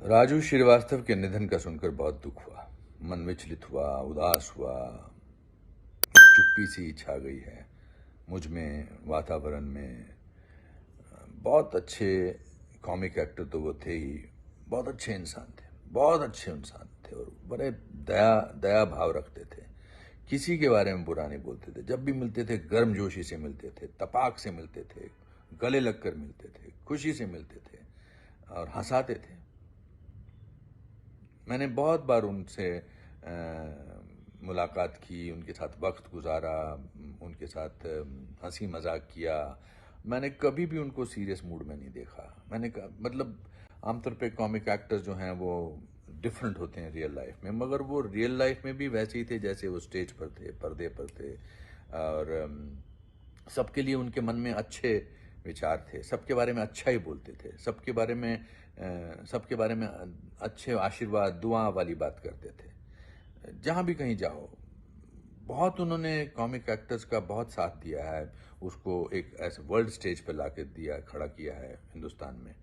राजू श्रीवास्तव के निधन का सुनकर बहुत दुख हुआ। मन विचलित हुआ, उदास हुआ, चुप्पी सी छा गई है मुझ में, वातावरण में। बहुत अच्छे कॉमिक एक्टर तो वो थे ही, बहुत अच्छे इंसान थे, बहुत अच्छे इंसान थे और बड़े दया भाव रखते थे। किसी के बारे में बुरा नहीं बोलते थे। जब भी मिलते थे गर्मजोशी से मिलते थे, तपाक से मिलते थे, गले लगकर मिलते थे, खुशी से मिलते थे और हंसाते थे। मैंने बहुत बार उनसे मुलाकात की, उनके साथ वक्त गुजारा, उनके साथ हंसी मजाक किया। मैंने कभी भी उनको सीरियस मूड में नहीं देखा। मतलब आमतौर पे कॉमिक एक्टर्स जो हैं वो डिफरेंट होते हैं रियल लाइफ में, मगर वो रियल लाइफ में भी वैसे ही थे जैसे वो स्टेज पर थे, पर्दे पर थे। और सबके लिए उनके मन में अच्छे विचार थे, सबके बारे में अच्छा ही बोलते थे, सबके बारे में अच्छे आशीर्वाद, दुआ वाली बात करते थे। जहाँ भी कहीं जाओ, बहुत उन्होंने कॉमिक एक्टर्स का बहुत साथ दिया है, उसको एक ऐसे वर्ल्ड स्टेज पर ला दिया, खड़ा किया है हिंदुस्तान में।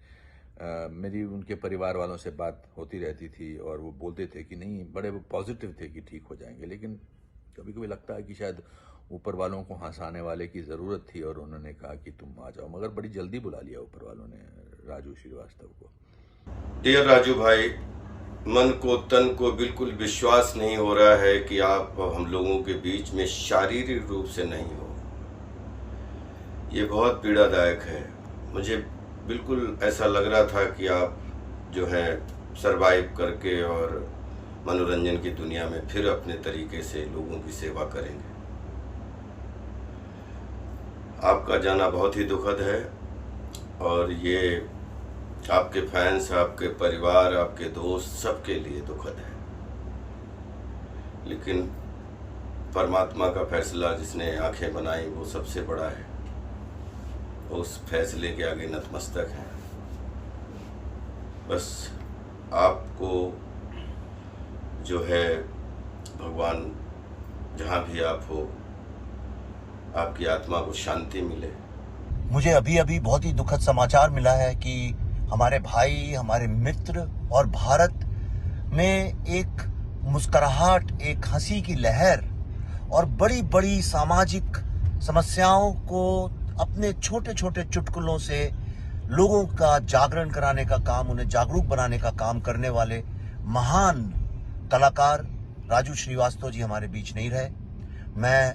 मेरी उनके परिवार वालों से बात होती रहती थी और वो बोलते थे कि नहीं, बड़े वो पॉजिटिव थे कि ठीक हो जाएंगे। लेकिन कभी कभी लगता है कि शायद ऊपर वालों को हंसाने वाले की ज़रूरत थी और उन्होंने कहा कि तुम आ जाओ, मगर बड़ी जल्दी बुला लिया ऊपर वालों ने राजू श्रीवास्तव को। डियर राजू भाई, मन को तन को बिल्कुल विश्वास नहीं हो रहा है कि आप हम लोगों के बीच में शारीरिक रूप से नहीं हो। ये बहुत पीड़ादायक है। मुझे बिल्कुल ऐसा लग रहा था कि आप जो है सरवाइव करके और मनोरंजन की दुनिया में फिर अपने तरीके से लोगों की सेवा करेंगे। आपका जाना बहुत ही दुखद है और ये आपके फैंस, आपके परिवार, आपके दोस्त, सबके लिए दुखद है। लेकिन परमात्मा का फैसला, जिसने आंखें बनाई, वो सबसे बड़ा है। उस फैसले के आगे नतमस्तक हैं। बस आपको जो है भगवान, जहाँ भी आप हो, आपकी आत्मा को शांति मिले। मुझे अभी अभी बहुत ही दुखद समाचार मिला है कि हमारे भाई, हमारे मित्र और भारत में एक मुस्कुराहट, एक हंसी की लहर और बड़ी बड़ी सामाजिक समस्याओं को अपने छोटे छोटे चुटकुलों से लोगों का जागरण कराने का काम, उन्हें जागरूक बनाने का काम करने वाले महान कलाकार राजू श्रीवास्तव जी हमारे बीच नहीं रहे। मैं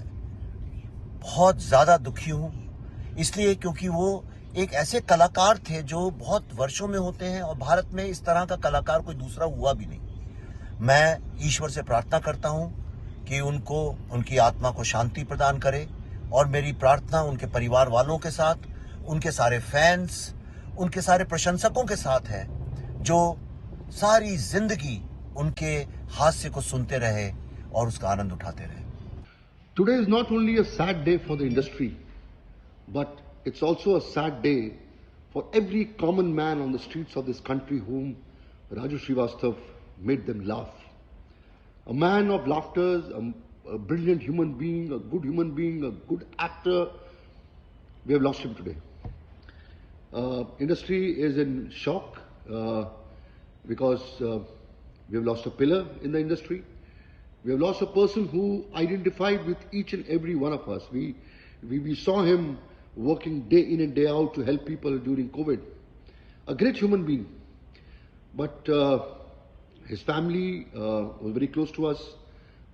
बहुत ज़्यादा दुखी हूँ, इसलिए क्योंकि वो एक ऐसे कलाकार थे जो बहुत वर्षों में होते हैं और भारत में इस तरह का कलाकार कोई दूसरा हुआ भी नहीं। मैं ईश्वर से प्रार्थना करता हूँ कि उनको, उनकी आत्मा को शांति प्रदान करे और मेरी प्रार्थना उनके परिवार वालों के साथ, उनके सारे फैंस, उनके सारे प्रशंसकों के साथ है जो सारी जिंदगी उनके हास्य को सुनते रहे और उसका आनंद उठाते रहे। Today is not only a sad day for the industry, but it's also a sad day for every common man on the streets of this country whom Raju Srivastav made them laugh. A man of laughter, a brilliant human being, a good human being, a good actor. We have lost him today. Industry is in shock because we have lost a pillar in the industry. We have lost a person who identified with each and every one of us. We saw him working day in and day out to help people during COVID. A great human being. But his family was very close to us.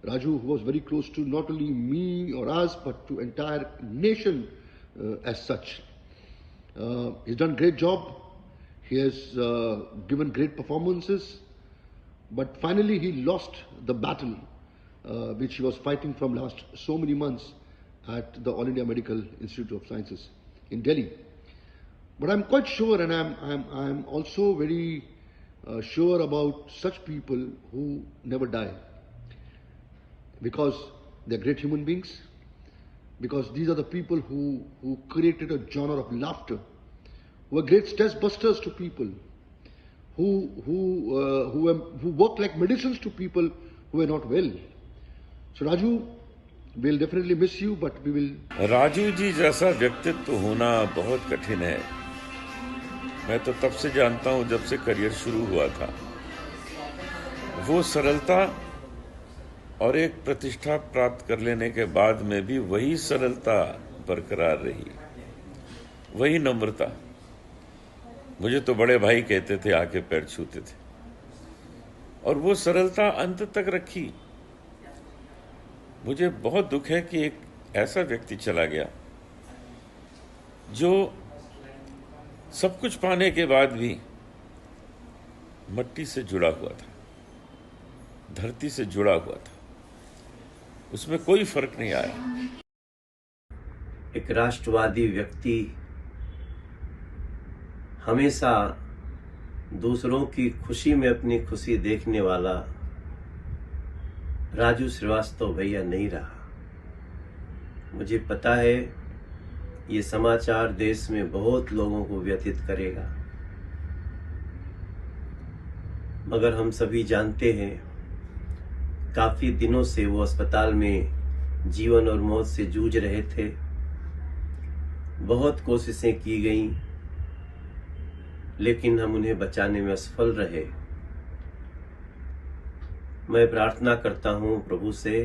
Raju was very close to not only me or us, but to entire nation as such. He's done a great job. He has given great performances. But finally he lost the battle which he was fighting from last so many months at the All India Medical Institute of Sciences in Delhi. But I'm quite sure, and I'm also very sure about such people who never die, because they're great human beings, because these are the people who created a genre of laughter, who are great stress busters to people, who work like medicines to people who are not well. So Raju, we'll definitely miss you, but we will. Raju ji जैसा व्यक्तित्व होना बहुत कठिन है। मैं तो तब से जानता हूं जब से करियर शुरू हुआ था। वो सरलता और एक प्रतिष्ठा प्राप्त कर लेने के बाद में भी वही सरलता बरकरार रही, वही नम्रता। मुझे तो बड़े भाई कहते थे, आके पैर छूते थे, और वो सरलता अंत तक रखी। मुझे बहुत दुख है कि एक ऐसा व्यक्ति चला गया जो सब कुछ पाने के बाद भी मट्टी से जुड़ा हुआ था, धरती से जुड़ा हुआ था, उसमें कोई फर्क नहीं आया। एक राष्ट्रवादी व्यक्ति, हमेशा दूसरों की खुशी में अपनी खुशी देखने वाला राजू श्रीवास्तव भैया नहीं रहा। मुझे पता है ये समाचार देश में बहुत लोगों को व्यथित करेगा, मगर हम सभी जानते हैं काफी दिनों से वो अस्पताल में जीवन और मौत से जूझ रहे थे। बहुत कोशिशें की गईं, लेकिन हम उन्हें बचाने में असफल रहे। मैं प्रार्थना करता हूं प्रभु से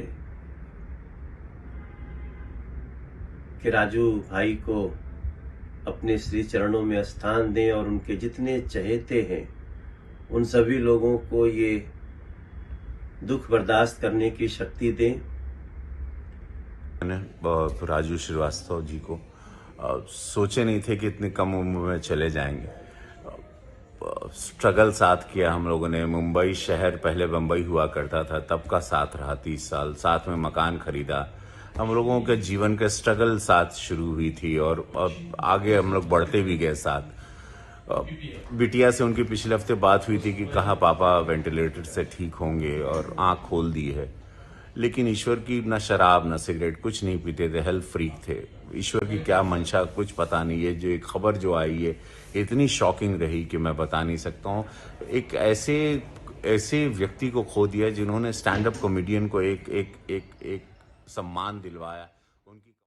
कि राजू भाई को अपने श्री चरणों में स्थान दें और उनके जितने चहेते हैं उन सभी लोगों को ये दुख बर्दाश्त करने की शक्ति दें। मैंने राजू श्रीवास्तव जी को सोचे नहीं थे कि इतनी कम उम्र में चले जाएंगे। स्ट्रगल साथ किया हम लोगों ने। मुंबई शहर, पहले बम्बई हुआ करता था, तब का साथ रहा 30 साल, साथ में मकान खरीदा। हम लोगों के जीवन के स्ट्रगल साथ शुरू हुई थी और आगे हम लोग बढ़ते भी गए साथ। बिटिया से उनकी पिछले हफ्ते बात हुई थी कि कहा पापा वेंटिलेटर से ठीक होंगे, और आंख खोल दी है। लेकिन ईश्वर की न शराब न सिगरेट कुछ नहीं पीते थे, हेल्थ फ्रीक थे। ईश्वर की क्या मंशा कुछ पता नहीं। ये जो एक खबर जो आई है इतनी शॉकिंग रही कि मैं बता नहीं सकता हूँ। एक ऐसे व्यक्ति को खो दिया जिन्होंने स्टैंड अप कॉमेडियन को एक सम्मान दिलवाया।